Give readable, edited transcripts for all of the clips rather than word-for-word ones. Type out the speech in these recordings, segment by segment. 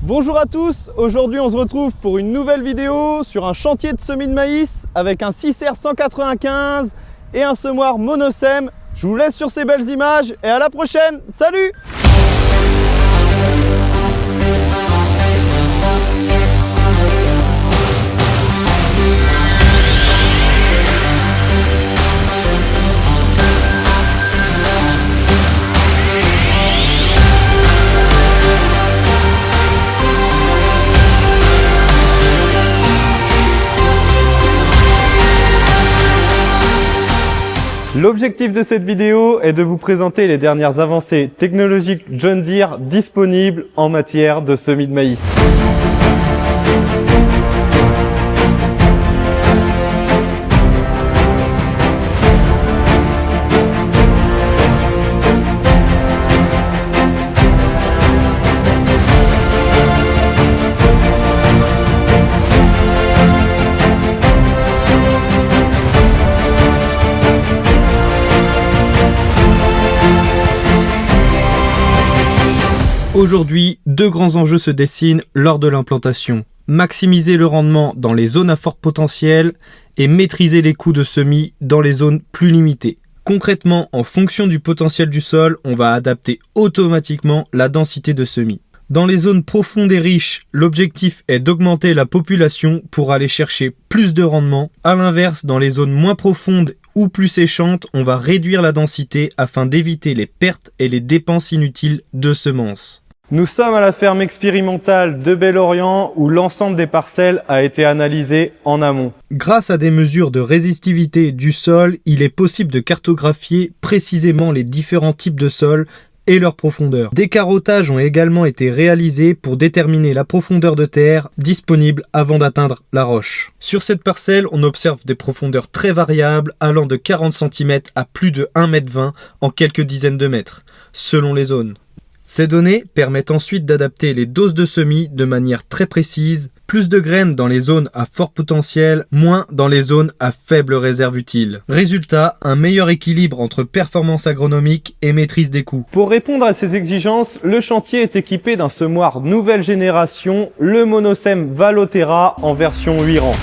Bonjour à tous, aujourd'hui on se retrouve pour une nouvelle vidéo sur un chantier de semis de maïs avec un 6R 195 et un semoir Monosem. Je vous laisse sur ces belles images et à la prochaine, salut! L'objectif de cette vidéo est de vous présenter les dernières avancées technologiques John Deere disponibles en matière de semis de maïs. Aujourd'hui, deux grands enjeux se dessinent lors de l'implantation. Maximiser le rendement dans les zones à fort potentiel et maîtriser les coûts de semis dans les zones plus limitées. Concrètement, en fonction du potentiel du sol, on va adapter automatiquement la densité de semis. Dans les zones profondes et riches, l'objectif est d'augmenter la population pour aller chercher plus de rendement. A l'inverse, dans les zones moins profondes ou plus séchantes, on va réduire la densité afin d'éviter les pertes et les dépenses inutiles de semences. Nous sommes à la ferme expérimentale de Bel-Orient où l'ensemble des parcelles a été analysé en amont. Grâce à des mesures de résistivité du sol, il est possible de cartographier précisément les différents types de sols et leur profondeur. Des carottages ont également été réalisés pour déterminer la profondeur de terre disponible avant d'atteindre la roche. Sur cette parcelle, on observe des profondeurs très variables allant de 40 cm à plus de 1,20 m en quelques dizaines de mètres, selon les zones. Ces données permettent ensuite d'adapter les doses de semis de manière très précise, plus de graines dans les zones à fort potentiel, moins dans les zones à faible réserve utile. Résultat, un meilleur équilibre entre performance agronomique et maîtrise des coûts. Pour répondre à ces exigences, le chantier est équipé d'un semoir nouvelle génération, le Monosem Valoterra en version 8 rangs.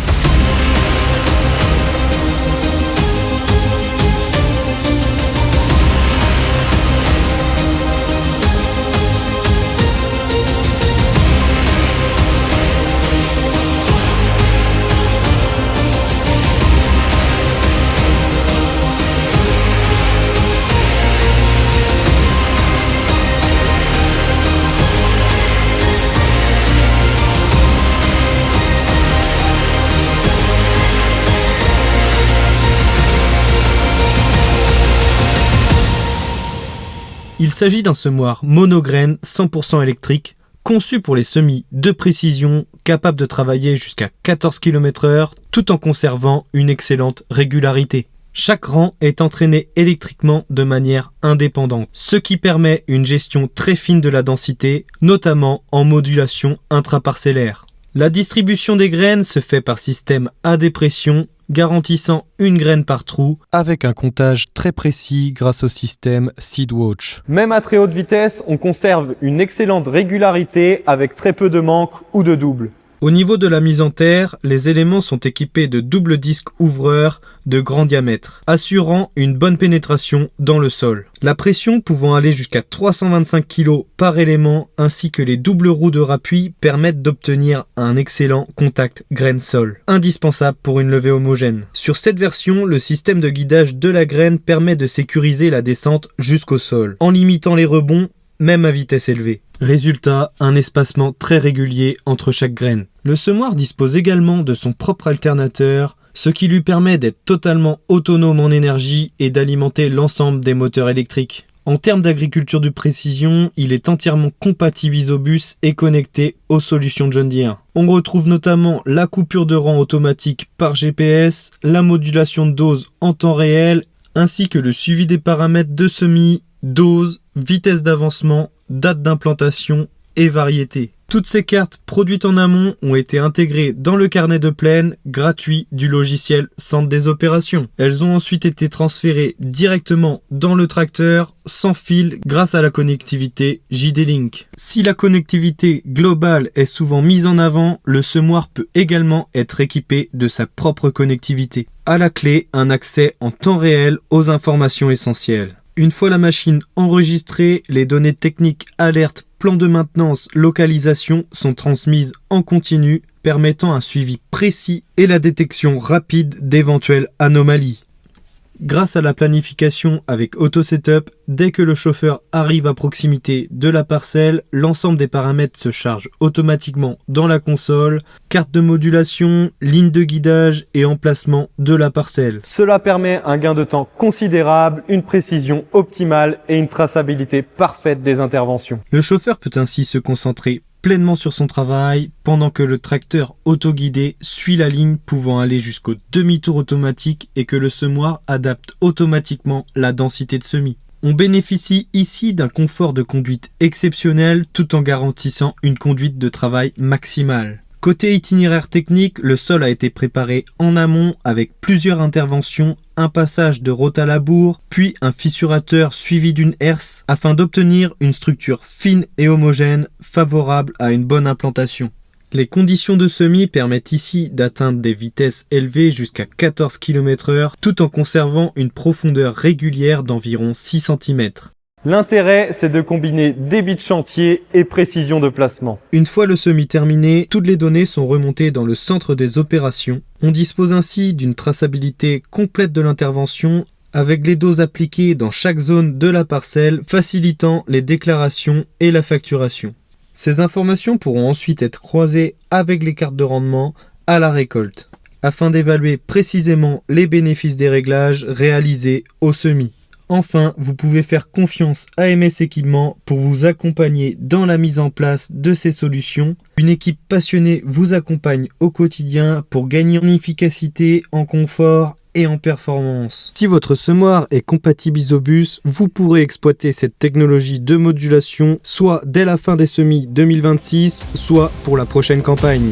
Il s'agit d'un semoir monograine 100% électrique, conçu pour les semis de précision, capable de travailler jusqu'à 14 km/h tout en conservant une excellente régularité. Chaque rang est entraîné électriquement de manière indépendante, ce qui permet une gestion très fine de la densité, notamment en modulation intraparcellaire. La distribution des graines se fait par système à dépression, garantissant une graine par trou, avec un comptage très précis grâce au système SeedWatch. Même à très haute vitesse, on conserve une excellente régularité avec très peu de manque ou de double. Au niveau de la mise en terre, les éléments sont équipés de doubles disques ouvreurs de grand diamètre, assurant une bonne pénétration dans le sol. La pression pouvant aller jusqu'à 325 kg par élément, ainsi que les doubles roues de rappui permettent d'obtenir un excellent contact graine-sol, indispensable pour une levée homogène. Sur cette version, le système de guidage de la graine permet de sécuriser la descente jusqu'au sol, en limitant les rebonds même à vitesse élevée. Résultat, un espacement très régulier entre chaque graine. Le semoir dispose également de son propre alternateur, ce qui lui permet d'être totalement autonome en énergie et d'alimenter l'ensemble des moteurs électriques. En termes d'agriculture de précision, il est entièrement compatible Isobus et connecté aux solutions John Deere. On retrouve notamment la coupure de rang automatique par GPS, la modulation de dose en temps réel, ainsi que le suivi des paramètres de semis, dose, vitesse d'avancement, date d'implantation et variété. Toutes ces cartes produites en amont ont été intégrées dans le carnet de plaine gratuit du logiciel Centre des opérations. Elles ont ensuite été transférées directement dans le tracteur sans fil grâce à la connectivité JD-Link. Si la connectivité globale est souvent mise en avant, le semoir peut également être équipé de sa propre connectivité. À la clé, un accès en temps réel aux informations essentielles. Une fois la machine enregistrée, les données techniques, alertes, plan de maintenance, localisation sont transmises en continu, permettant un suivi précis et la détection rapide d'éventuelles anomalies. Grâce à la planification avec AutoSetup, dès que le chauffeur arrive à proximité de la parcelle, l'ensemble des paramètres se charge automatiquement dans la console, carte de modulation, ligne de guidage et emplacement de la parcelle. Cela permet un gain de temps considérable, une précision optimale et une traçabilité parfaite des interventions. Le chauffeur peut ainsi se concentrer pleinement sur son travail pendant que le tracteur autoguidé suit la ligne pouvant aller jusqu'au demi-tour automatique et que le semoir adapte automatiquement la densité de semis. On bénéficie ici d'un confort de conduite exceptionnel tout en garantissant une conduite de travail maximale. Côté itinéraire technique, le sol a été préparé en amont avec plusieurs interventions, un passage de rotalabour, puis un fissurateur suivi d'une herse afin d'obtenir une structure fine et homogène favorable à une bonne implantation. Les conditions de semis permettent ici d'atteindre des vitesses élevées jusqu'à 14 km/h tout en conservant une profondeur régulière d'environ 6 cm. L'intérêt, c'est de combiner débit de chantier et précision de placement. Une fois le semis terminé, toutes les données sont remontées dans le centre des opérations. On dispose ainsi d'une traçabilité complète de l'intervention avec les doses appliquées dans chaque zone de la parcelle, facilitant les déclarations et la facturation. Ces informations pourront ensuite être croisées avec les cartes de rendement à la récolte, afin d'évaluer précisément les bénéfices des réglages réalisés au semis. Enfin, vous pouvez faire confiance à MS Équipement pour vous accompagner dans la mise en place de ces solutions. Une équipe passionnée vous accompagne au quotidien pour gagner en efficacité, en confort et en performance. Si votre semoir est compatible Isobus, vous pourrez exploiter cette technologie de modulation soit dès la fin des semis 2026, soit pour la prochaine campagne.